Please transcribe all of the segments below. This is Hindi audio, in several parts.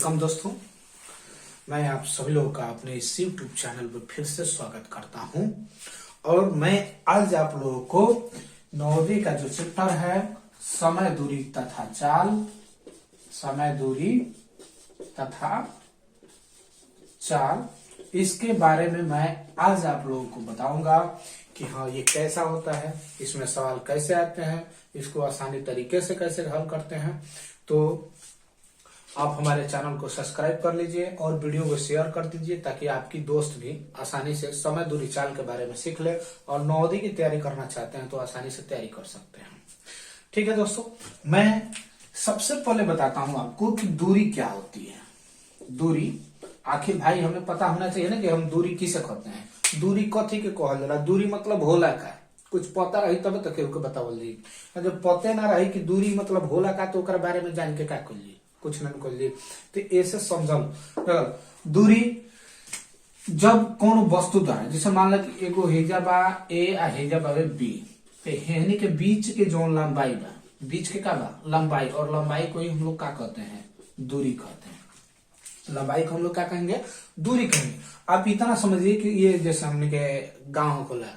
वेलकम दोस्तों, मैं आप सभी लोगों का अपने इस यूट्यूब चैनल पर फिर से स्वागत करता हूं। और मैं आज आप लोगों को नवोदय का जो चैप्टर है समय दूरी तथा चाल, समय दूरी तथा चाल, इसके बारे में मैं आज आप लोगों को बताऊंगा कि हाँ ये कैसा होता है, इसमें सवाल कैसे आते हैं, इसको आसानी तरीके से कैसे हल करते हैं। तो आप हमारे चैनल को सब्सक्राइब कर लीजिए और वीडियो को शेयर कर दीजिए ताकि आपकी दोस्त भी आसानी से समय दूरी चाल के बारे में सीख ले और नवोदय की तैयारी करना चाहते हैं तो आसानी से तैयारी कर सकते हैं। ठीक है दोस्तों, मैं सबसे पहले बताता हूं आपको कि दूरी क्या होती है। दूरी आखिर भाई हमें पता होना चाहिए ना कि हम दूरी किसे कहते हैं। दूरी कथी के कहल जाला। दूरी मतलब होला का, कुछ पता रही तब तक के बतावल जी। जब पते ना रही कि दूरी मतलब होला का तो ओकरा बारे में जान के क्या करिए, कुछ नहीं करिए। तो ऐसे समझल दूरी जब कौन वस्तु द्वारा, जैसे मान लो कि एगो हेजा बा ए आ हेजा बा बी, तो हेनी के बीच के जो लंबाई बा, बीच के का बा लंबाई, और लंबाई को ही हम लोग क्या कहते हैं, दूरी कहते हैं। लंबाई को हम लोग क्या कहेंगे, दूरी कहेंगे। आप इतना समझिए कि ये जैसे हमने के गाँव खोला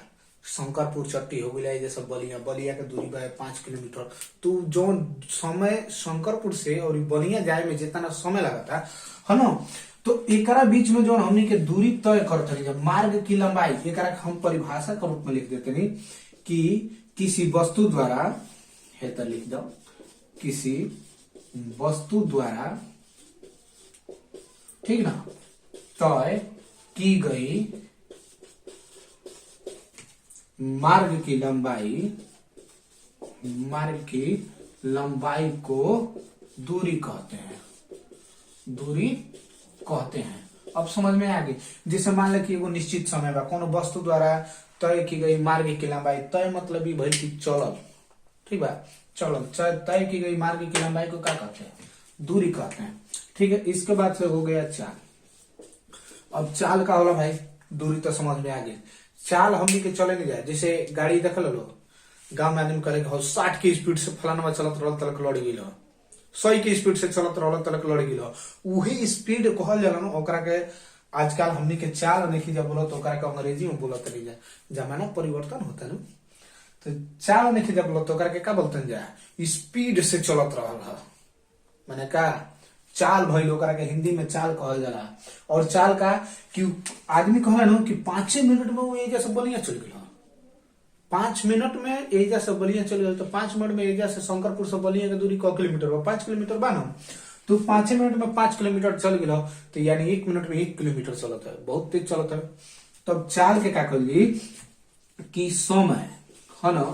शंकरपुर चट्टी हो गया, जैसे बलिया के दूरी बा 5 किलोमीटर। तो जो समय शंकरपुर से और बलिया जाए में जितना समय लगा था है ना, तो एकरा बीच में जो हमने के दूरी तय करते हैं, मार्ग की लंबाई, एकरा हम परिभाषा के रूप में लिख देते नहीं कि किसी वस्तु द्वारा है, तो लिख दो किसी वस्तु द्वारा, ठीक ना, तय की गई मार्ग की लंबाई को दूरी कहते हैं, दूरी कहते हैं। अब समझ में आ गई। जैसे मान लो कि एगो निश्चित समय बा, कौन वस्तु द्वारा तय की गई मार्ग की लंबाई, तय मतलब भइल कि चलल, ठीक बा, चलल, तय की गई मार्ग की लंबाई को क्या कहते हैं, दूरी कहते हैं। ठीक है, इसके बाद से हो गया चाल। अब चाल का होला भाई, दूरी तो समझ में आ गई। चाल हमनी के चले नहीं जाए, जैसे गाड़ी देख लो गांव में आदमी करे 60 की स्पीड से फलाना चलत रहल तलक लड़ गई, 100 की स्पीड से चलत रहल तलक लड़ गई, वही स्पीड कहल जाला ना। ओकरा के आजकल हमनी के चाल नहीं जब बोलो तो ओकरा के अंग्रेजी में बोलत नहीं जाए, जमाना परिवर्तन होता है। तो चाल नहीं जब बोलो तो ओकरा के क्या बोलते जाए, स्पीड से चलत रहल है, मैंने कहा चाल भइल, ओकरा के हिंदी में चाल कहल जाला। और चाल का कि आदमी कहला ना कि 5 मिनट में वो एजा से बलिया चल गया, 5 मिनट में एजा से बलिया चल गया। तो 5 मिनट में एजा से शंकरपुर से बलिया की दूरी 1 किलोमीटर बा, 5 किलोमीटर बा ना। तो 5 मिनट में 5 किलोमीटर चल गया, तो यानी 1 मिनट में 1 किलोमीटर चलता है, बहुत तेज चलता है। तब चाल के क्या कहली कि समय है ना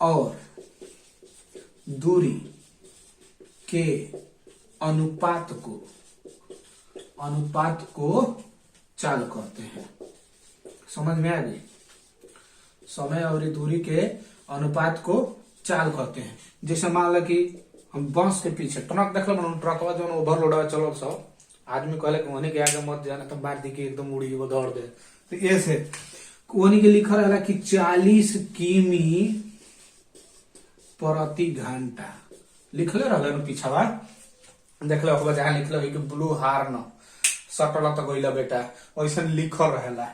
और दूरी के अनुपात को चाल कहते हैं। समझ में आ गई। समय और दूरी के अनुपात को चाल कहते हैं। जैसे मान लो कि हम बस के पीछे ट्रक देख लो, ट्रकवा जो ओवरलोड चलो सब, आदमी कहले कि वही के आगे मत जाना तो मार दी के एकदम उड़ी वो दौड़ दे। तो ऐसे वही के लिखा रहा कि 40 किमी प्रति घंटा लिखले रहा पीछा देख लो, जहाँ लिखल कि ब्लू हार्न सटल तो गईला बेटा, वैसे लिखल रहेला।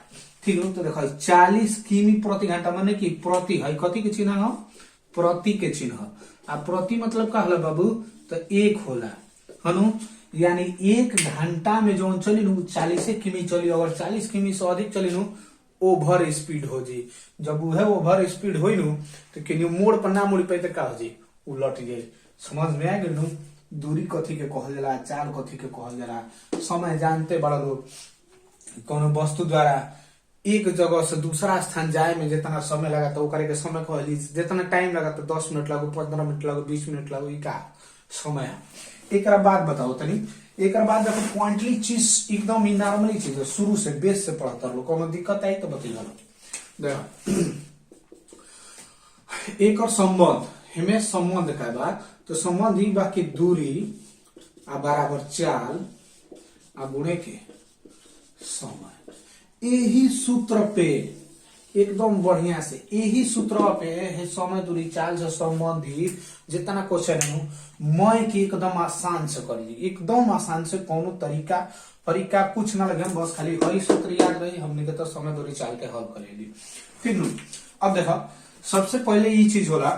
ठीक है, तो देखो 40 किमी प्रति घंटा माने कि प्रति है कथी के चिन्ह हो, प्रति के चिन्ह। आ प्रति मतलब का होला बाबू, तो एक होला हनु, यानी 1 घंटा में जो चली नु 40 किमी चली। अगर 40 किमी से अधिक चली नु ओवर स्पीड हो जी। जब वह ओवर स्पीड हो नु तो कि मोड़ पर ना मुड़ पे तो का हो जी, उलट जाए। समझ में आ गई नु दूरी कथी के कहल जाला, चाल कथी के कहल जाला। समय जानते बड़ा लोग, कोनो वस्तु द्वारा एक जगह से दूसरा स्थान जाए में जितना समय लगा तो ओकरे के समय कहली। जितना टाइम लगा तो 10 मिनट लगो, 15 मिनट लगो, 20 मिनट लगो, का समय है। एक बात बताओ तनी, एक बाद देखो क्वांटली चीज एकदम ही नॉर्मली चीज है, शुरू से बेस से पढ़ता लो, कोनो दिक्कत आई तो बता देखो। एक और संबंध हमें संबंध का बात, तो संबंध ही बाकी दूरी आ बराबर चाल आ गुणे के समय। यही सूत्र पे एकदम बढ़िया से यही सूत्र पे समय दूरी चाल से संबंधित जितना क्वेश्चन है मैं की एकदम आसान से कर ली, एकदम आसान से, कोनो तरीका कुछ ना लगे, बस खाली वही सूत्र याद रही हमने के तो समय दूरी चाल के हल कर ली। ठीक न। अब देखो सबसे पहले ये चीज होला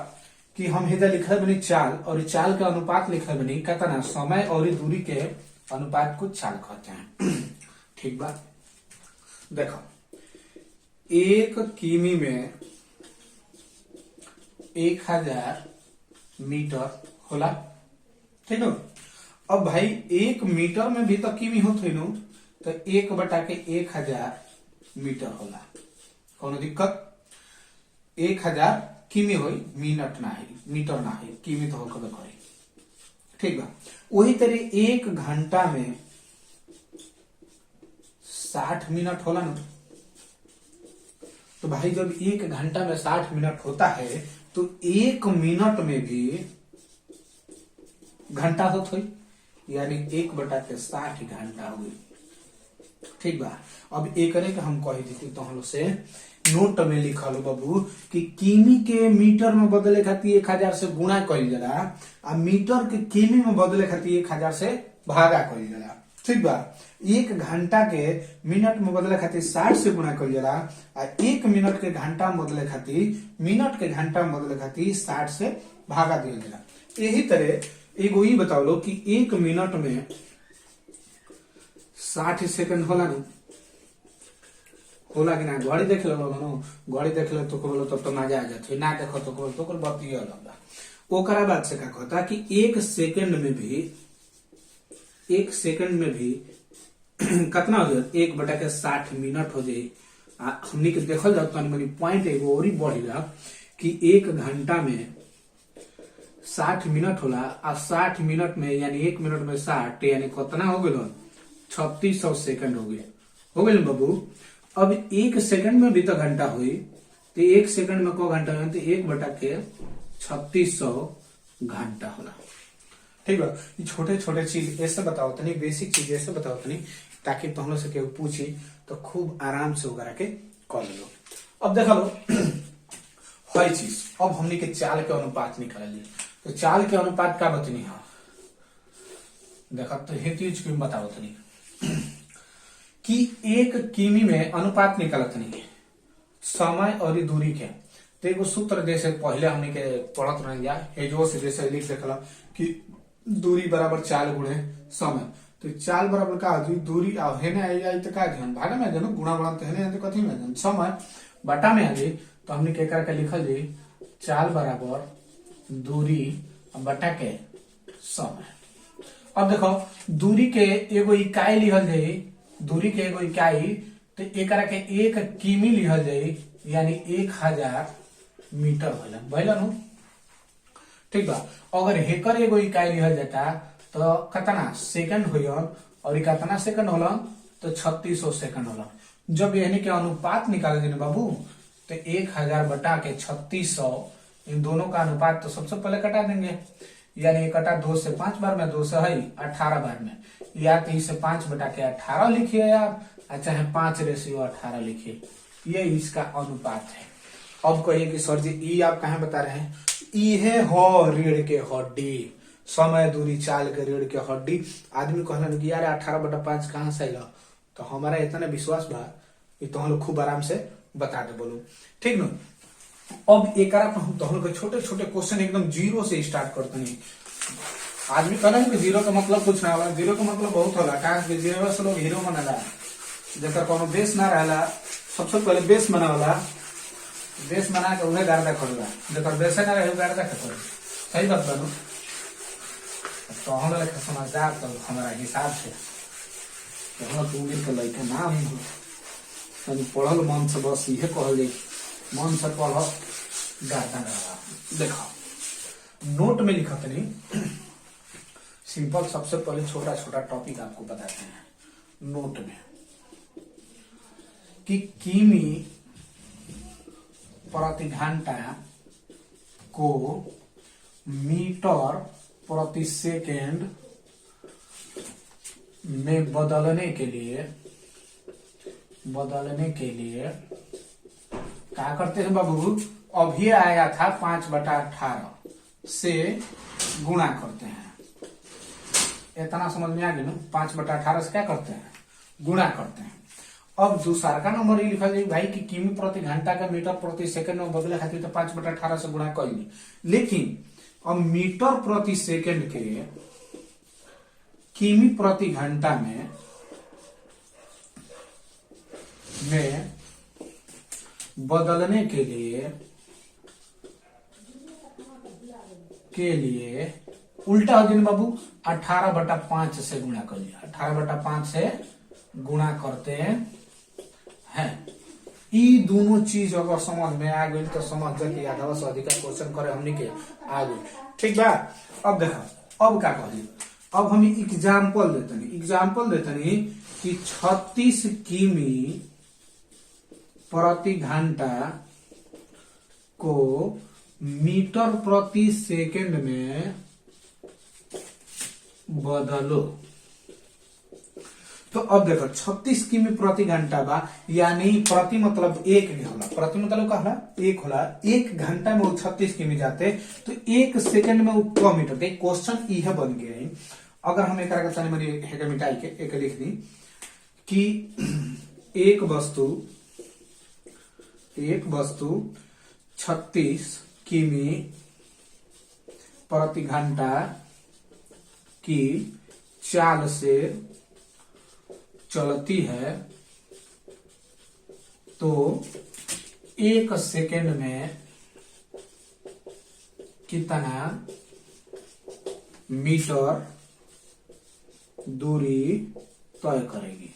कि हम इधर लिखे बनी चाल, और चाल के अनुपात लिखे बनी कितना, समय और दूरी के अनुपात को चाल कहते हैं। ठीक बात। देखो 1 किमी में 1000 मीटर होला। ठीक है। अब भाई 1 मीटर में भी तो किमी होते नु, तो 1/1000 मीटर होला। कौन दिक्कत? 1000 किमी होई, मिनट ना है, मीटर ना है, किमी तो होकर करे। ठीक बा। वही तरह 1 घंटा में 60 मिनट होला ना, तो भाई जब 1 घंटा में 60 मिनट होता है तो 1 मिनट में भी घंटा होता है, यानी 1/60 घंटा हो गई। ठीक बा। अब एक के हम कह दी तो हम लोग से नोट में लिखल बाबू कि किमी के मीटर में बदले खातिर 1000 से गुणा कइल जाला, आ मीटर के किमी में बदले खातिर 1000 से भागा कइल जाला। ठीक बा। 1 घंटा के मिनट में बदले खातिर 60 से गुणा कइल जाला, आ 1 मिनट के घंटा में बदले खातिर, मिनट के घंटा में बदले खातिर 60 से भागा दिया जाला। यही तरह एगो ई बताओ लो कि 1 मिनट में 60 सेकंड होला ना, होला कि ना? घड़ी देख लो, घड़ी देख लो तो बोलो तब तो मजा आ जाते, ना देखो तो बोलो तो बतिया लगा। ओकरा बाद से का कहता कि 1 सेकंड में भी कितना हो जाए? 1/60 मिनट हो जाए। हमने के देखल जाता है पॉइंट एगो और बढ़ेगा कि 1 घंटा में 60 मिनट होला, आ 60 मिनट में यानी 1 मिनट में 60 यानी कितना हो गए? 3600 सेकंड हो गए बाबू। अब 1 सेकंड में भी तो घंटा हुई, तो 1 सेकंड में को घंटा हुई? तो 1/3600 घंटा होला। ठीक है। ये छोटे छोटे चीज ऐसे बताओ तनी, बेसिक चीज ऐसे बताओ तनी, ताकि तुम लोग से केहू पूछी तो खूब आराम से वगैरह के कर लो। अब देखा लो हर चीज। अब हमने के चाल के अनुपात निकाल ली, तो चाल के अनुपात का बतनी है? देखा तो हेतु क्यों बताओ तनी कि 1 किमी में अनुपात निकालत नहीं है समय और दूरी के। तो एगो सूत्र जैसे पहले हमने के पढ़त रह जा, हेजो से जैसे लिख सकला कि दूरी बराबर चाल गुणे समय। तो चाल बराबर का हो? दूरी आ हेने आई जाए तो का ध्यान भागा में जानो, गुणा बढ़ा तो हेने कथी में जान, समय बटा में आ जाए। तो हमने के करके लिखल जाए चाल बराबर दूरी बटा के समय। अब देखो दूरी के एगो इकाई लिखल जाए, दूरी के एगो इकाई, तो एकरा के 1 किमी लिखल जाए, यानी 1000 मीटर भइला नु। ठीक बा। अगर हेकर एगो इकाई लिखल जाता तो कितना सेकंड होयन, और कितना सेकंड होलन? तो 3600 सेकंड होलन। जब यानी के अनुपात निकाल देने बाबू, तो 1000 बटा के 3600, इन दोनों का अनुपात तो सबसे पहले कटा देंगे, यानी कटा 2 से 5 बार में, 2 से है 18 बार में, या 3 से 5 बटा के 18 लिखिए आप, चाहे 5:18 लिखिए। ये इसका अनुपात है। अब कहिए कि सर जी ई आप कहाँ बता रहे हैं? इहे हो रीढ़ के हड्डी, समय दूरी चाल के रीढ़ के हड्डी। आदमी कहलन कि यार 18/5 कहाँ से आइल? तो हमारा इतना विश्वास बा कि तुम लोग खूब आराम से बता दे बोलो। ठीक न। अब एक छोटे छोटे क्वेश्चन एकदम जीरो से स्टार्ट करते हैं। आदमी कहना कि जीरो का मतलब कुछ ना होला, जीरो का मतलब बहुत होला। कहा जीरो से लोग हीरो बनेला, जब कोनो बेस ना रहला, सबसे पहले बेस बनावला, बेस बना के उन्हें गार्दा करला, जब बेस ना रहे गार्दा कर। सही बात बनो। तो हम लोग समझदार तो हमारा हिसाब से तो हम लोग के लड़का ना हो, पढ़ल मन से, बस ये कहल जाए मन से पढ़ गाता रहा। देखो नोट में लिखा नहीं, सिंपल। सबसे पहले छोटा छोटा टॉपिक आपको बताते हैं नोट में कि किमी प्रति घंटा को मीटर प्रति सेकेंड में बदलने के लिए क्या करते हैं बाबू, अभी आया था 5/18 से गुणा करते हैं। इतना समझ में आ गया ना, 5/18 से क्या करते हैं, गुणा करते हैं। अब दूसरा का नंबर ये लिखा जाए भाई कि किमी प्रति घंटा का मीटर प्रति सेकंड में बदले खातिर तो 5/18 से गुणा कर ली। लेकिन अब मीटर प्रति सेकंड के किमी प्रति घंटा में बदलने के लिए उल्टा हो जाए बाबू, 18/5 से गुणा कर लिया। 18/5 से गुणा करते हैं। ये दोनों चीज अगर समझ में आ गई तो समझ जा कि आधा से अधिक क्वेश्चन करे हमने के आ गई। ठीक बा। अब देखो अब क्या कही, अब हम एग्जाम्पल देते कि 36 किमी प्रति घंटा को मीटर प्रति सेकंड में बदलो। तो अब देखो 36 किमी प्रति घंटा बा, यानी प्रति मतलब एक नहीं होला, प्रति मतलब का होला एक होला। एक घंटा में वो 36 किमी जाते तो एक सेकंड में वो क मीटर। क्वेश्चन यह बन गया है। अगर हम एक मिटाई के एक लिख दी कि एक वस्तु 36 किमी प्रति घंटा की चाल से चलती है तो एक सेकंड में कितना मीटर दूरी तय करेगी।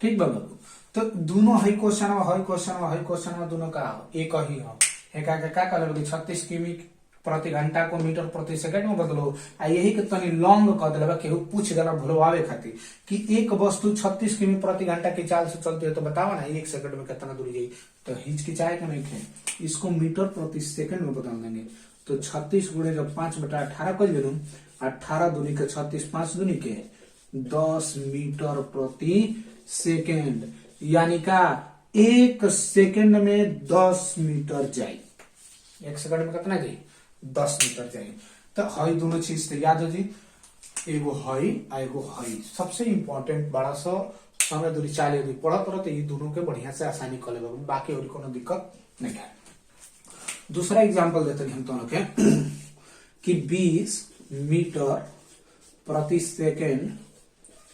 ठीक बा बाबू। तो दोनों है क्वेश्चन दोनों का एक ही हो। क्या कर 36 किमी प्रति घंटा को मीटर प्रति सेकंड में बदलो। आ यही के तनी लॉन्ग कर दिला केहू पूछ गला भुलवावे खातिर कि एक वस्तु 36 किमी प्रति घंटा की चाल से चलती है तो बताओ ना एक सेकंड में कितना दूरी जाएगी। तो हिचकिचाए के नहीं थे, इसको मीटर प्रति सेकंड में बदल देंगे। तो 36 गुणे जब 5/18 कर दिलू, 18 दूनी के 36, 5 दूनी के 10 मीटर प्रति सेकंड, यानी का एक सेकंड में 10 मीटर जाए। एक सेकंड में कितना जाए, 10 मीटर जाए। तो हई दोनों चीज तो याद हो जी, एगो हई आ एगो हई। सबसे इंपॉर्टेंट बड़ा सा समय दूरी चाल यदि पढ़त तो ये दोनों के बढ़िया से आसानी कर ले, बाकी और कोनो दिक्कत नहीं है। दूसरा एग्जांपल देते हैं हम दोनों के कि 20 मीटर प्रति सेकंड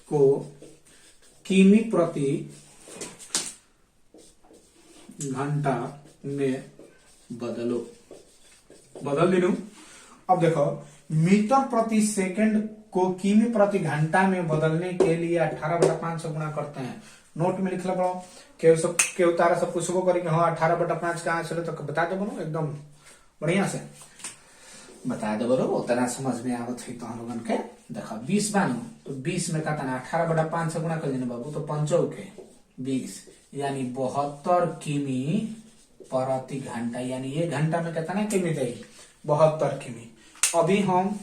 को किमी प्रति घंटा में बदल दिलू। अब देखो मीटर प्रति सेकंड को किमी प्रति घंटा में बदलने के लिए 18/5 से गुणा करते हैं। नोट में लिख लो, केहू तारा से पूछबो करी कि हाँ 18/5 कहाँ से तो बता दे बनो, एकदम बढ़िया से बता दे बनो, उतना समझ में आवत है तो हम लोगन के। देखो 20 बानो तो 20 में कहता 18/5 से गुणा कर देना बाबू, तो 5 के 20 यानी 72 किमी प्रति घंटा, यानी एक घंटा में कितना किमी जाएगी, 72 किमी। अभी हम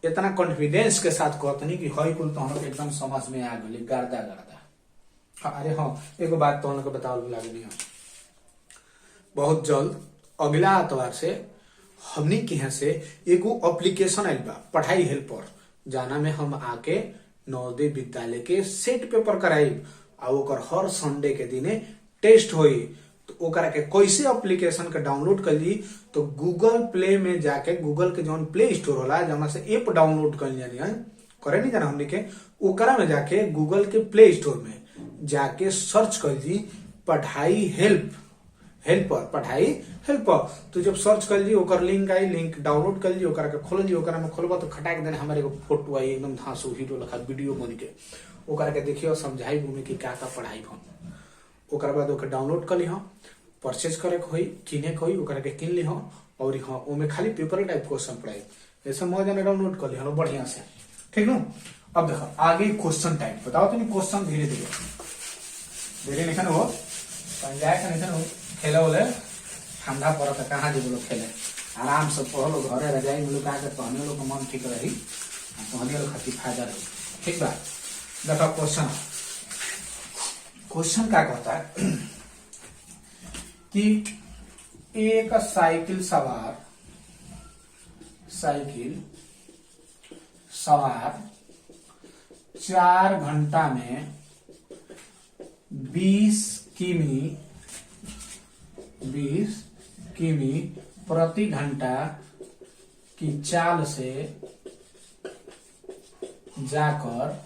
इतना कॉन्फिडेंस के साथ कहते नहीं कि हई कुल तो हम लोग एकदम समझ में आ गई गर्दा। अरे हाँ एगो बात तो हम लोग बताओ लगनी है, बहुत जल्द अगला आतवार से हमने के यहाँ से एगो एप्लीकेशन आयल बा पढ़ाई हेल्पर, जाना में हम आके नवोदय विद्यालय के सेट पेपर कराइब आ ओकर हर संडे के दिने टेस्ट होई। तो ओकरा के कैसे एप्लीकेशन के डाउनलोड कर ली, तो गूगल प्ले में जाके गूगल के जौन प्ले स्टोर होला जहाँ से ऐप डाउनलोड कर लिया करे नहीं जाना हमने के, ओकरा में जाके गूगल के प्ले स्टोर में जाके सर्च कर ली पढ़ाई हेल्पर। तो जब सर्च कर ली ओकर लिंक आई, लिंक डाउनलोड कर ली, ओकरा के खोल ली, ओकरा में खोलबा तो खटाक देने हमारे एगो फोटो आई एकदम धांसू हीरो लखा वीडियो बन के, ओकरा के देखियो समझाई भूमि की क्या पढ़ाई हम। ओकरा बाद ओके डाउनलोड कर ली, परचेज करे के होई, किने के होई, ओकरा के किन ली और ओमे खाली पेपर टाइप क्वेश्चन पढ़ाई ऐसे मजा ने डाउनलोड कर ली बढ़िया से। ठीक है। अब देखो आगे क्वेश्चन टाइप बताओ तो क्वेश्चन धीरे धीरे लिखन हो खेले बोले ठंडा पड़ता कहाँ जी बोलो खेले, आराम से पढ़ो घरे रजाई में लोग आके पहने लोग मन ठीक रही, पहने लोग खातिर फायदा रही। ठीक बा। देखो क्वेश्चन क्या कहता है कि एक साइकिल सवार 4 घंटा में 20 किमी प्रति घंटा की चाल से जाकर,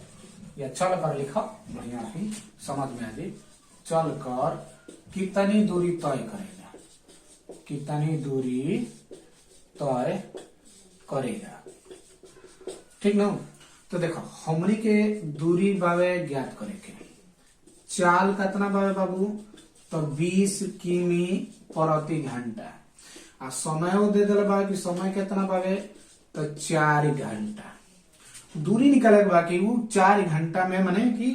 या चल कर लिखो बढ़िया ही समझ में आ जाए, चल कर कितनी दूरी तय करेगा, कितनी दूरी तय करेगा। ठीक ना। तो देखो हमनी के दूरी बावे ज्ञात करे के, चाल कितना बावे बाबू, तो 20 किमी प्रति घंटा, आ समय वो दे दिल बा कि समय कितना बावे, तो 4 घंटा। दूरी निकाले के बाकी वो 4 घंटा में माने कि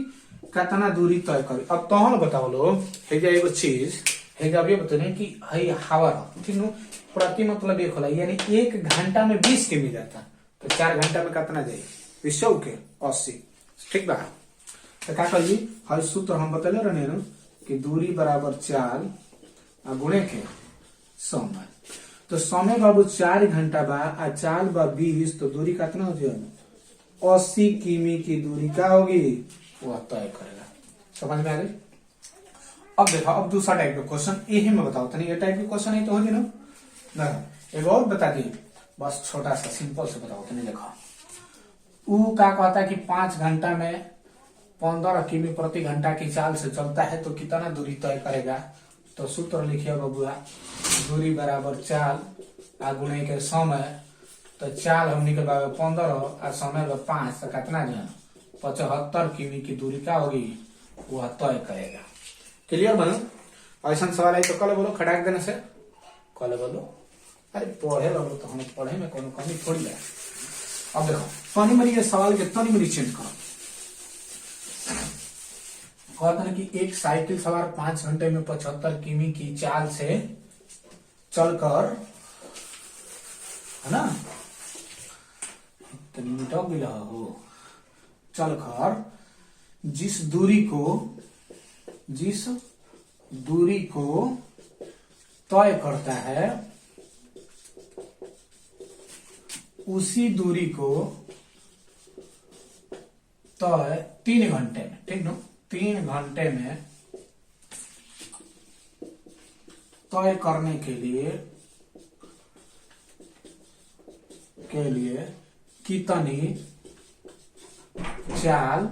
कितना दूरी तय करे। अब तहन बताओ लो हेजा एगो चीज हेजा अभी बताने कि हई हावर, ठीक नो, प्रति मतलब एक होला, यानी 1 घंटा में 20 किमी जाता, तो 4 घंटा में कितना जाए, 20 के 80। ठीक बा। तो क्या करिए, हर सूत्र हम बतले रहने न कि दूरी बराबर चाल आ गुणे के समय। तो समय बाबू 4 घंटा बा आ चाल बा 20, तो दूरी कितना हो जाए, 80 किमी की दूरी क्या होगी, वह तय करेगा। समझ में आ गई। अब देखो, अब दूसरा टाइप का क्वेश्चन यही में बताओ, तो नहीं ये टाइप के क्वेश्चन ही तो होगी ना। एक और बता दी, बस छोटा सा सिंपल से बताओ, तो नहीं देखो वो क्या कहता है कि 5 घंटा में 15 किमी प्रति घंटा की चाल से चलता है, तो कितना दूरी तय करेगा। तो सूत्र लिखिए बबुआ, दूरी बराबर चाल आ गुणे के समय। तो चाल हमने के बाबे 15 आ समय में 5, तो कितना जो 75 किमी की दूरी क्या होगी, वह तय करेगा। क्लियर बनो। ऐसा सवाल है तो कल बोलो, खड़ाक देने से कल बोलो। अरे पढ़े लगो तो हम पढ़े में कोनो कमी थोड़ी है। अब देखो तनी मरी ये सवाल के तनी मरी चेंज करो। कहते हैं कि एक साइकिल सवार 5 घंटे में 75 किमी की चाल से चलकर, है ना, चलकर जिस दूरी को तय करता है, उसी दूरी को तय 3 घंटे में, ठीक ना, 3 घंटे में तय करने के लिए कितनी चाल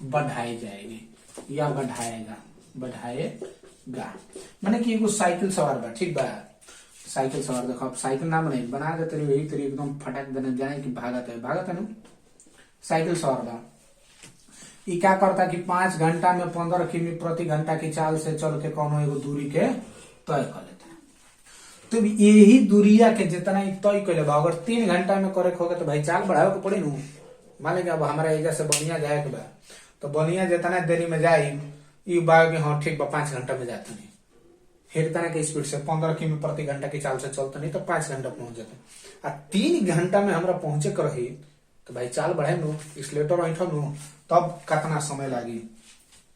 बढ़ाई जाएगी या बढ़ाएगा माने कि एगो साइकिल सवार बा, ठीक बा, साइकिल सवार देखो, अब साइकिल ना बना देते रही वही तरी एकदम फटक देने जाए कि भागत है ना, साइकिल सवार बा। ये क्या करता कि 5 घंटा में 15 किमी प्रति घंटा की चाल से चल के कोनो एगो दूरी के तय कर लेता है। तो यही दूरिया के जितना ही तय कर लेगा, अगर 3 घंटा में करे होगा तो भाई चाल बढ़ावे को पड़े नू। मान लेंगे अब हमारा एजा से बनिया जाए के बा, तो बनिया जितना देरी में जाए ये बाग हाँ ठीक बा 5 घंटा में जाता नहीं, फिर तरह के स्पीड से 15 किमी प्रति घंटा की चाल से चलता नहीं तो 5 घंटा पहुंच जाते। आ 3 घंटा में हमरा पहुंचे कर रही तो भाई चाल बढ़े नु, स्लेटर ऐठो नु, तब कितना समय लागी,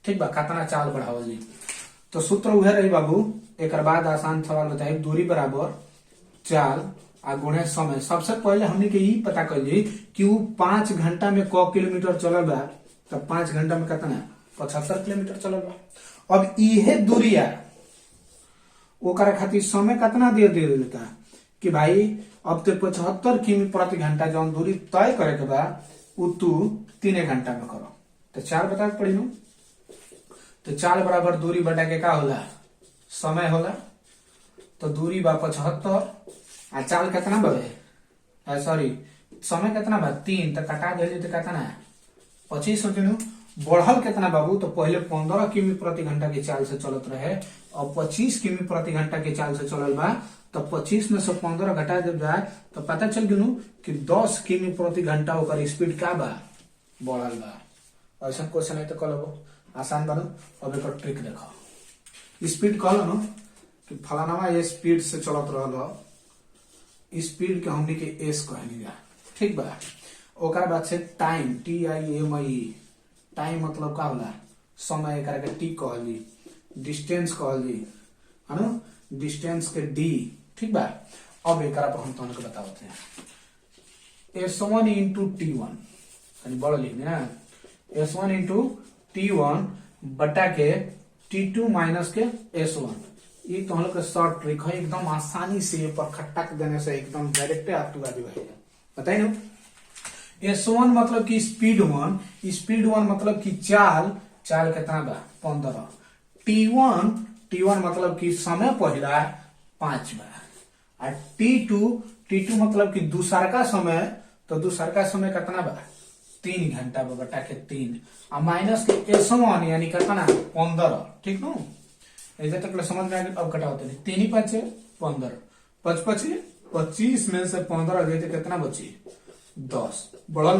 ठीक बा, कितना चाल बढ़ावल जी। तो सूत्र उहे रही बाबू। एक बाद आसान सवाल बताइए, दूरी बराबर चाल आ गुणे समय। सबसे पहले हमने के यही पता कर ली कि वो 5 घंटा में क किलोमीटर चलल बा, तब 5 घंटा में कितना 75 किलोमीटर चलल बा। अब इहे दूरिया ओकरा खातिर समय कितना देर दे देता कि भाई अब तो 75 किमी प्रति घंटा जौन दूरी तय करे के बा उ तू 3 घंटा में करो। तो 4 बता के पड़ी नू, तो 4 बराबर दूरी बटा के का होला, समय होला। तो दूरी बा 75 आ चाल कितना बे, सॉरी समय कितना बा 3, तो कटा दे तो कितना 25 हो नू। बढ़ल कितना बाबू, तो पहले 15 किमी प्रति घंटा की चाल से चलत रहे, और 25 किमी प्रति घंटा की चाल से चलल बा, तो 25 में से 15 घटा जब जाए तो पता चल गयू कि 10 किमी प्रति घंटा ओकर स्पीड का बा, बढ़ल बा। ऐसा क्वेश्चन है तो कल आसान बनो। अब एक ट्रिक देखो, स्पीड कहल न कि फलाना ये स्पीड से चलत रहल, स्पीड के हमनी के एस कहनी जा, ठीक बा। ओकर बाद से टाइम, TIME, टाइम मतलब का होला समय एकरा के टी कहली, डिस्टेंस कहली है ना, डिस्टेंस के डी, ठीक बा। अब एकरा पर हम तोहन के बतावते हैं S1 इंटू T1, यानी बड़ा लिख देना S1 इंटू T1 बटा के T2 माइनस के S1। ये तो हम लोग का शॉर्ट ट्रिक है, एकदम आसानी से ये पर खटक देने से एकदम डायरेक्ट आप टू वैल्यू है। बताइए ना, S1 मतलब कि स्पीड 1, स्पीड 1 मतलब कि चाल कितना बा 15, T1 मतलब कि समय पहला 5 बा, और T2 मतलब कि दूसर का समय, तो दूसर का समय कितना बा 3 घंटा बा बटा के 3, और माइनस के S1 यानी कितना 15, ठीक नो, ऐसे तक समझ में आ गया। अब कटा होते नहीं, 3 5 15, 5 5 25 में से 15 गए तो कितना बची 10, बढ़ल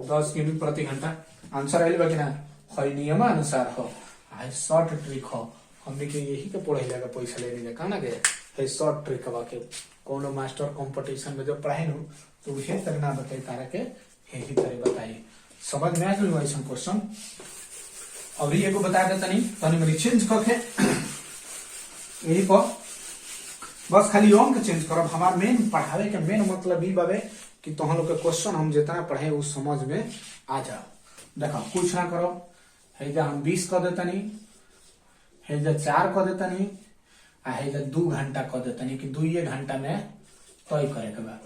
10 किमी प्रति घंटा। आंसर आइल बा कि ना, है नियमानुसार हो, आई शॉर्ट ट्रिक हो, हमने के यही के पढ़े लगा पैसा लेने जा कहना के है शॉर्ट ट्रिक बा के कोनो मास्टर कंपटीशन में जो पढ़ाई नु तो उहे तक ना बताई तारा के यही तरह बताई। समझ में आ गई ऐसा क्वेश्चन। और ये को बता देता नहीं तनी मनी चेंज करके यही पर बस खाली अंक चेंज करब। हमार मेन पढ़ावे के मेन मतलब ई बाबे कि तोहन लोग के क्वेश्चन हम जितना पढ़े उस समझ में आ जाओ। देखो कुछ ना करो, है जा हम 20 कर देता नहीं, है जा 4 कर देता नहीं, है जा 2 घंटा कर देता नहीं कि 2 घंटा में तय करे के बाद,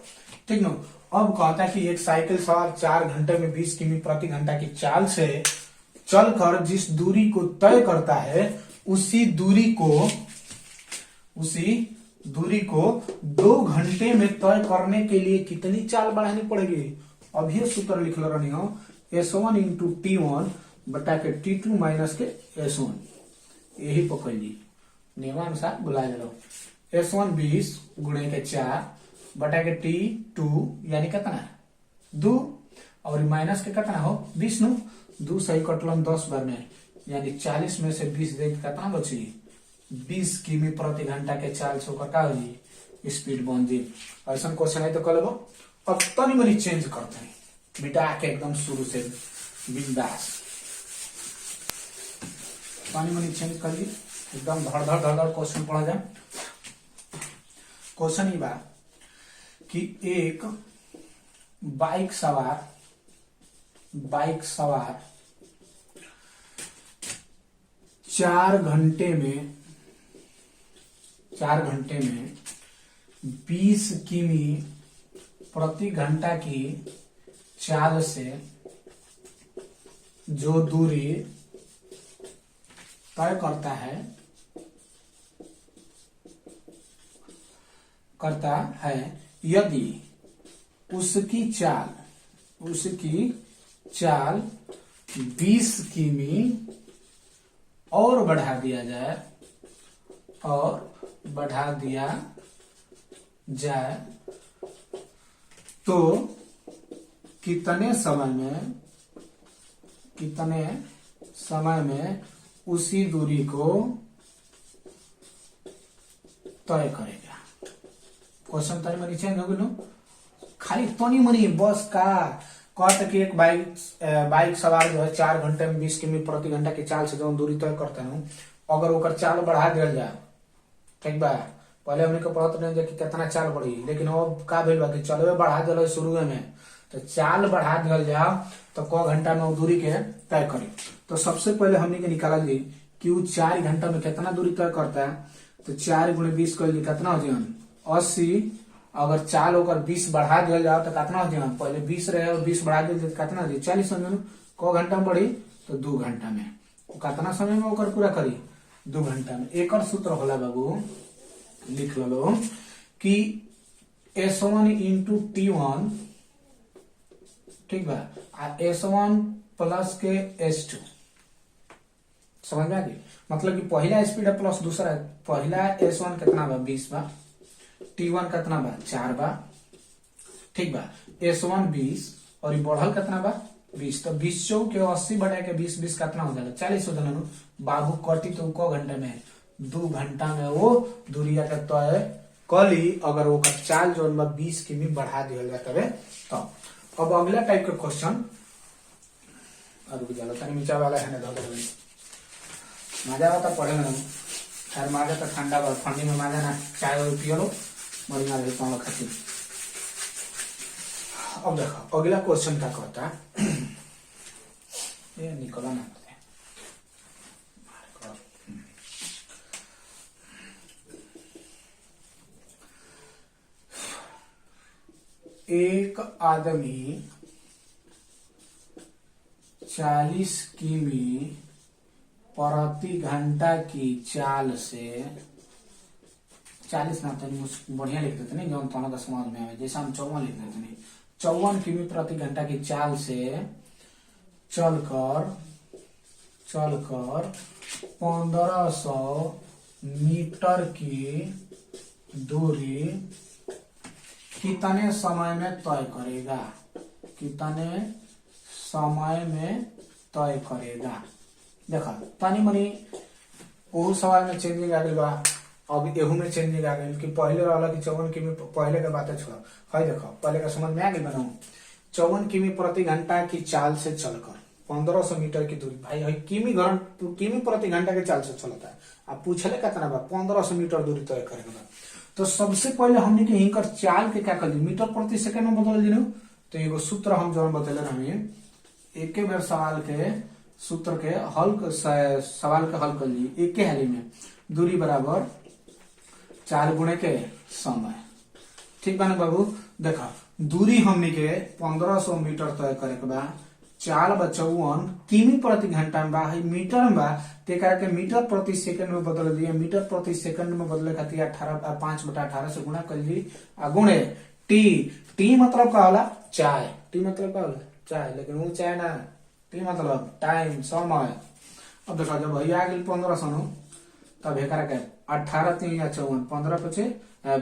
ठीक ना। अब कहता है कि एक साइकिल सवार 4 घंटे में 20 किमी प्रति घंटा की चाल से चलकर जिस दूरी को तय करता है उसी दूरी को 2 घंटे में तय करने के लिए कितनी चाल बढ़ानी पड़ेगी। अब ये सूत्र लिख लो रही हो, S1 इंटू T1 बटा के T2 माइनस के S1, यही पकड़ ली नियमानुसार बुला लो। S1 20 गुणे के 4 बटा के T2 यानी कितना 2, और माइनस के कितना हो 20 नु, 2 सही कटलन 10 बार में, यानी 40 में से 20 दे कितना बची 20 किमी प्रति घंटा के चाल से का होगी स्पीड बन जी। ऐसा क्वेश्चन है तो कर लो। अब तनी मनी चेंज करते हैं, मिटा के एकदम शुरू से बिंदास तनी मनी चेंज कर ली, एकदम धड़ धड़ क्वेश्चन पढ़ा जाए। क्वेश्चन ही बा कि एक बाइक सवार 4 घंटे में 20 किमी प्रति घंटा की चाल से जो दूरी तय करता है यदि उसकी चाल 20 किमी और बढ़ा दिया जाए तो कितने समय में उसी दूरी को तय करेगा। क्वेश्चन तनी मनी चेंज हो गई, खाली तनी मनी बस का कहते कि एक बाइक सवार जो है 4 घंटे में 20 किमी प्रति घंटा की चाल से जो दूरी तय करते हैं, अगर ओकर चाल बढ़ा दिया जाए, ठीक बा। पहले हमने को पढ़त नहीं कि कितना चाल बढ़ी, लेकिन अब का भेल बा कि चलवे बढ़ा दिया शुरू में, तो चाल बढ़ा दिया जाए तो क घंटा में दूरी के तय करी। तो सबसे पहले हमने के निकाला जी कि वो 4 घंटा में कितना दूरी तय करता है, तो 4 गुणे 20 कर ली कितना हो जाए 80। अगर चाल होकर 20 बढ़ा दिया जाए तो कितना हो जाए, पहले 20 रहे और 20 बढ़ा दिया कितना हो जाए 40 हो जाए। क घंटा में बढ़ी तो 2 घंटा में, कितना समय में होकर पूरा करी 2 घंटा में। एक और सूत्र होला बाबू, लिख लो कि S1 इंटू T1, ठीक बा, S1 प्लस के S2, समझ में आ गई। मतलब कि पहला स्पीड है प्लस दूसरा, पहला S1 कितना बा 20 बा, T1 कितना बा 4 बा, ठीक बा। S1 20 और ये बढ़ल कितना बा 20, तो 20 के 80 बढ़ा के 20 कितना हो जाएगा 40 हो जाएगा। बाबू कटी तो को घंटे में 2 घंटा में वो दूरिया के तय कली, अगर वो चाल जो 20 किमी बढ़ा दिया जाता है तो। अब अगला टाइप का क्वेश्चन, रुक जाओ तनी नीचा वाला है ना, मजा आता पढ़े में यार, मजा तो ठंडा बा, ठंडी में मजा ना, चाय और पियो लो बढ़िया रहे तो खातिर। अब देखो अगला क्वेश्चन क्या कहता है, ये निकला ना एक आदमी 40 किमी प्रति घंटा की चाल से, 40 ना तो बढ़िया लिख देते नहीं, जौन तो समझ में आवे, जैसा हम 54 लिख देते नहीं, 54 किमी प्रति घंटा की चाल से चलकर 1500 मीटर की दूरी कितने समय में तय करेगा, कितने समय में तय करेगा। देखा तनी मनी वो सवाल में चेंजिंग आ गई बा, अब एहू में चेंजिंग आ गई कि पहले रहला कि 54 किमी, पहले के बात छोड़, है देखो पहले का समझ में आ गई बनाऊ, 54 किमी प्रति घंटा की चाल से चलकर 1500 मीटर की दूरी, भाई है किमी प्रति घंटा की चाल से चलता है, अब पूछले कितना बा, 1500 मीटर दूरी तय करेगा। तो सबसे पहले हमने के हिंकर चाल के क्या कर दी, मीटर प्रति सेकंड में बदल दी। तो एगो सूत्र हम जो बतले हमें एक बार सवाल के सूत्र के हल, सवाल के हल कर ली एक हाली में, दूरी बराबर 4 गुणे के समय, ठीक बा ना बाबू। देखा दूरी हमने के 1500 मीटर तय करे के बा, चाल बा 54 किमी प्रति घंटा में बा, मीटर में बा, तेकरा के मीटर प्रति सेकंड में बदल दिए, मीटर प्रति सेकंड में बदले खातिर 5/18 से गुणा कर ली, गुणे टी मतलब का होला चाय, टी मतलब का होला चाय, लेकिन वो चाय ना, टी मतलब टाइम समय। अब देखा जब भैया आ गई 1500 तब एकरा के 18 3 या 54, 15 पचे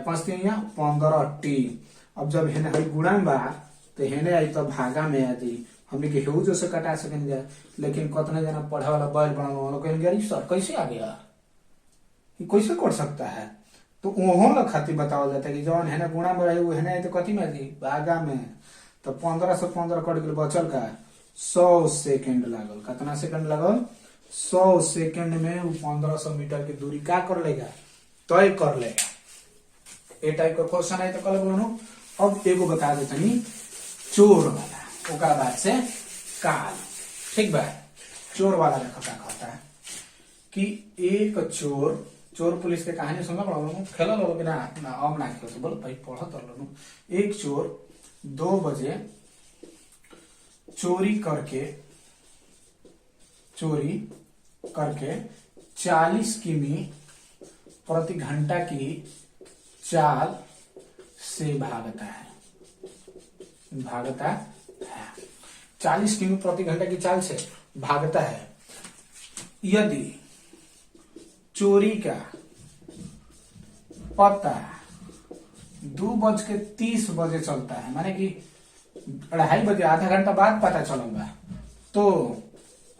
5 3 या 15 टी। अब जब हेने हई गुणा में बा तो हेने आई तो भागा में आ जाई, हमने के हेऊ जैसे कटा सकें जाए, लेकिन कितने जना पढ़े वाला बैल बनाने कहेंगे सर कैसे आ गया, ये कैसे कर सकता है, तो वहां ना खातिर बताओ जाता है कि जौन है ना गुणा में रही वो है ना, तो कथी में थी भागा में, तो 15 से 15 कट गए, बचल का 100 सेकंड लागल, कितना सेकंड लागल 100 सेकंड में वो 1500 मीटर की दूरी क्या कर लेगा, तय कर लेगा। ए टाइप का क्वेश्चन है तो कल बोलो। अब एगो बता देते नहीं चोर वाला, ओकरा बाद से काल, ठीक बा। चोर वाला देखो क्या कहता है कि एक चोर पुलिस के कहानी सुना पड़ा खेल लो बिना अब ना खेल, बोलो भाई पढ़ तो लो। एक चोर 2 बजे चोरी करके 40 किमी प्रति घंटा की चाल से भागता है 40 किमी प्रति घंटा की चाल से भागता है। यदि चोरी का पता 2:30 बजे चलता है, माने कि 2:30 बजे, आधा घंटा बाद पता चलेगा, तो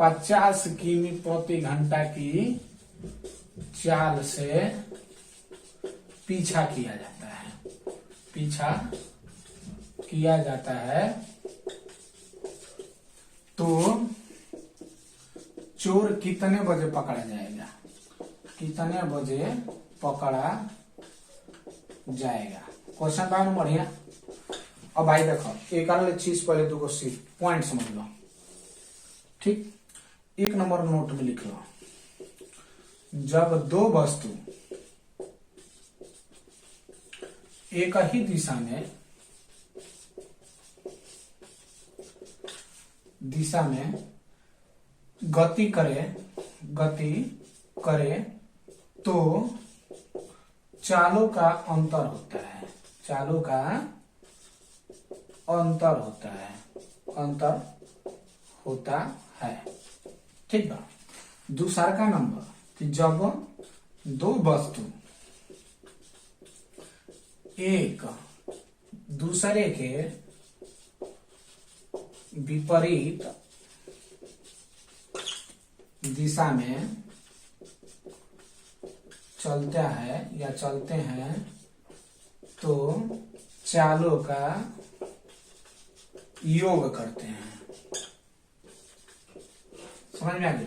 50 किमी प्रति घंटा की चाल से पीछा किया जाता है, तो चोर कितने बजे पकड़ा जाएगा, क्वेश्चन पाओ बढ़िया। अब भाई देखो एक चीज पहले 2 पॉइंट समझ लो, ठीक। 1 नंबर नोट में लिख लो, जब 2 वस्तु एक ही दिशा में गति करे तो चालों का अंतर होता है, ठीक बा। दूसरा का नंबर कि जब 2 वस्तु एक दूसरे के विपरीत दिशा में चलते हैं तो चालों का योग करते हैं। समझ में आ गई?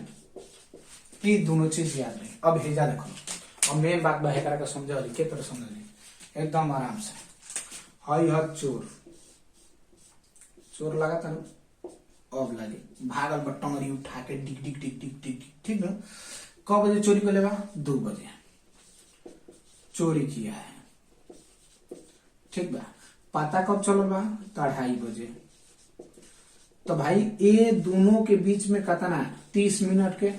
ये दोनों चीज याद रही। अब हेजा देखो, अब मेन बात बहेकरा का समझ के तरह समझ एकदम आराम से। हई ह चोर, चोर लगा था अब लगे भागल बटमरी उठा के डिग डिग डिग डिग डिग, ठीक ना। कब बजे चोरी कर लेगा? 2 बजे चोरी किया है, ठीक बा। पता कब चल बा? 2:30 बजे। तो भाई ये दोनों के बीच में कितना 30 मिनट के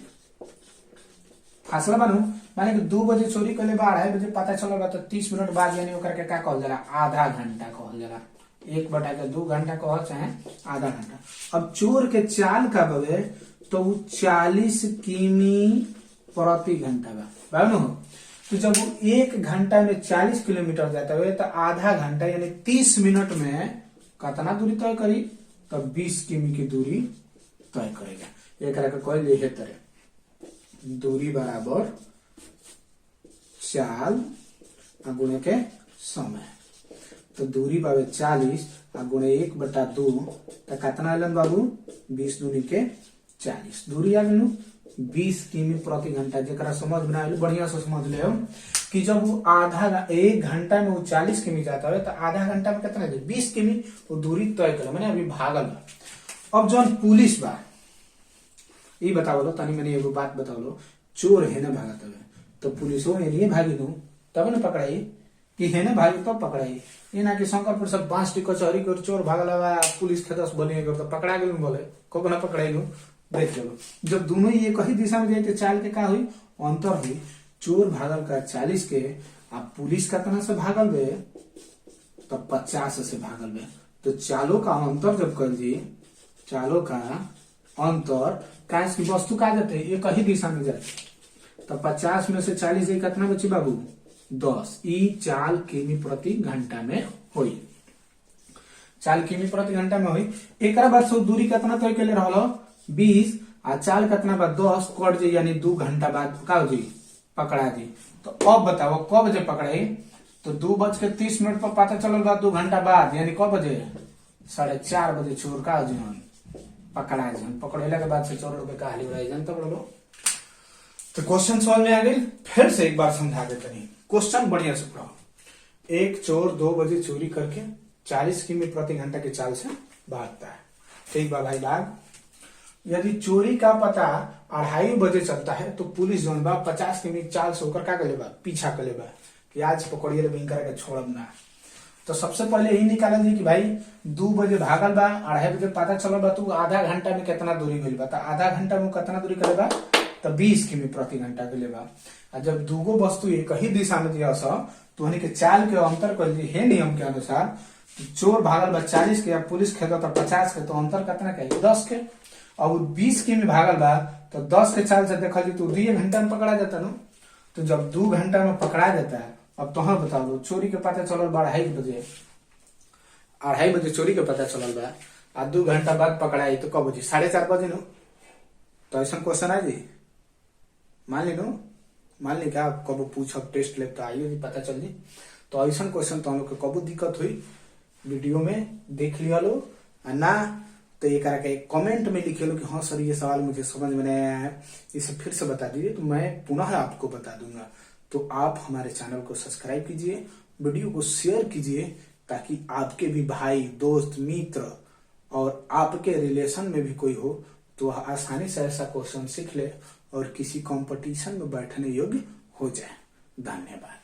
फासला बनू, माने कि 2 बजे चोरी कर ले, 2:30 बजे पता चल बा, तो 30 मिनट बाद यानी ओकर के का कहल जाला? आधा घंटा कहल जाला। 1/2 घंटा कह चाहे आधा घंटा। अब चोर के चाल का बवे तो वो 40 किमी प्रति घंटा बा हो। तो जब वो 1 घंटा में 40 किलोमीटर जाता है तो आधा घंटा यानी 30 मिनट में कितना दूरी तय करी? तो 20 किमी की दूरी तय करेगा। एक कहल ये तरह दूरी बराबर चाल गुणे के समय। तो दूरी बाबे 40 आ गुणे 1/2 तो कितना आलन बाबू? 20 दूनी के 40। दूरी आ गई 20 किमी प्रति घंटा। जरा समझ में आये बढ़िया से समझ ले कि जब वो 1 घंटा में वो 40 किमी जाता है तो आधा घंटा में कितना 20 किमी वो दूरी तय कर, मैंने अभी भागल बा। अब जौन पुलिस बा ये बताओ लो तनी मैंने एगो बात बताओ लो, चोर है ना भागत हवे तो पुलिसो एनिए भागी दू तब न पकड़ाई, कि है ना भागी तब पकड़ाई। ये ना कि शंकरपुर से 5 टी कचहरी कर चोर भागल हवा पुलिस के 10 बने तो पकड़ा गेल बोले को ना पकड़ाई लू। देख लो जब दोनों ये कही दिशा में जाए तो चाल के का हुई? अंतर हुई। चोर भागल का 40 के, आप पुलिस कितना से भागल बे? तब 50 से भागल बे। तो चालों का अंतर जब कर दी, चालों का अंतर काश की वस्तु का जाते एक ही दिशा में जाते, तो 50 में से 40 कितना बची बाबू? 10। ई चाल किमी प्रति घंटा में हुई। चाल किमी प्रति घंटा में हुई। एक बाद से दूरी कितना तय के लिए रहा? 20 आ चाल कितना बाद 10 कट जाए यानी 2 घंटा बाद का हो जी? पकड़ा जी। तो अब बताओ कब बजे पकड़े? तो 2:30 पर पता चल बा 2 घंटा बाद यानी कब बजे? 4:30 बजे चोर का हो जी हम पकड़ा जी। पकड़ेला के बाद से चोर लोग कहाली उड़ाई जान तब बोलो। तो क्वेश्चन सॉल्व में आ गई। फिर से एक बार समझा देते नहीं, क्वेश्चन बढ़िया से पढ़ो। एक चोर 2 बजे चोरी करके 40 किमी प्रति घंटा की चाल से भागता है, ठीक बा भाई बाग। यदि चोरी का पता 2:30 बजे चलता है तो पुलिस जोन बा 50 किमी चाल से होकर का कर लेबा? पीछा कर लेबा कि आज पकड़िए बिंकर के छोड़ब ना। तो सबसे पहले यही निकालल जी कि भाई 2 बजे भागल बा, 2:30 बजे पता चलल बा, तू आधा घंटा में कितना दूरी गइल बा? तो आधा घंटा में कितना दूरी करेगा? तो 20 किमी प्रति घंटा के लेबा। और जब दूगो वस्तु एक ही दिशा में दिया तो उन्हीं के चाल के अंतर कर दी है नियम के अनुसार। तो चोर भागल बा 40 के, पुलिस खेदा तो 50 के, तो अंतर कितना के? 10 के। और 20 किमी भागल बा तो 10 के चाल से देखा जी तो 2 घंटा में पकड़ा जाता ना। तो जब 2 घंटा में पकड़ा जाता है, अब तो बता दो चोरी के पता चलल 2:30 बजे, 2:30 बजे चोरी के पता चलल बा आ 2 घंटा बाद पकड़ाई तो कब बजे? 4:30 बजे नो। तो ऐसा क्वेश्चन है जी, मान ली नो, मान ली क्या आप कब पूछब टेस्ट ले तो आइए पता चल जी। तो ऐसा क्वेश्चन तो हम लोग के कबू दिक्कत हुई वीडियो में देख लिया लो ना, तो ये करके कमेंट में लिखे लो कि हाँ सर ये सवाल मुझे समझ में नहीं आया है, इसे फिर से बता दीजिए तो मैं पुनः आपको बता दूंगा। तो आप हमारे चैनल को सब्सक्राइब कीजिए, वीडियो को शेयर कीजिए, ताकि आपके भी भाई दोस्त मित्र और आपके रिलेशन में भी कोई हो तो वह आसानी से ऐसा क्वेश्चन सीख ले और किसी कंपटीशन में बैठने योग्य हो जाए। धन्यवाद।